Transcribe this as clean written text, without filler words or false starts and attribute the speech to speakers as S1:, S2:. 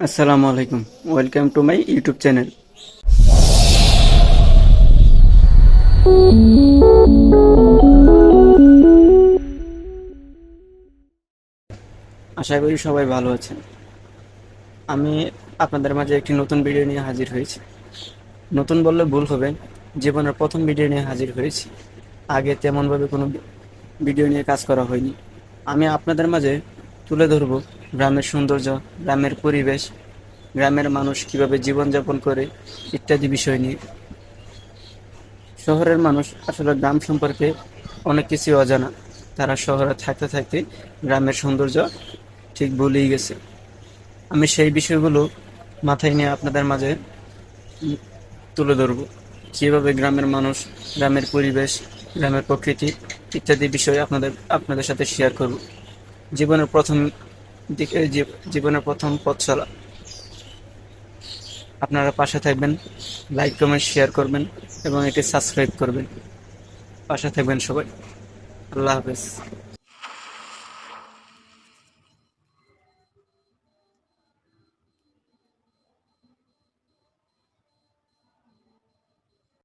S1: আসসালামু আলাইকুম। Welcome to my YouTube channel. আশা করি সবাই ভালো আছেন। আমি আপনাদের মাঝে একটি নতুন ভিডিও নিয়ে হাজির হয়েছি। নতুন বললে ভুল হবে, জীবনের প্রথম ভিডিও নিয়ে হাজির হয়েছি। আগে তেমনভাবে কোনো ভিডিও নিয়ে কাজ করা হয়নি। আমি আপনাদের মাঝে তুলে ধরব গ্রামের সৌন্দর্য, গ্রামের পরিবেশ, গ্রামের মানুষ কিভাবে জীবনযাপন করে ইত্যাদি বিষয় নিয়ে। শহরের মানুষ আসলে গ্রাম সম্পর্কে অনেক কিছু অজানা। তারা শহরে থাকতে থাকতে গ্রামের সৌন্দর্য ঠিক ভুলেই গেছে। আমি সেই বিষয়গুলো মাথায় নিয়ে আপনাদের মাঝে উম, তুলে ধরব। কিভাবে গ্রামের মানুষ, গ্রামের পরিবেশ, গ্রামের প্রকৃতি ইত্যাদি বিষয় আপনাদের সাথে শেয়ার করব। জীবনের প্রথম দিকে জীবনের প্রথম পথ চলা। আপনারা পাশে থাকবেন, লাইক কমেন্ট শেয়ার করবেন এবং এটি সাবস্ক্রাইব করবেন। পাশে থাকবেন সবাই। আল্লাহ হাফেজ।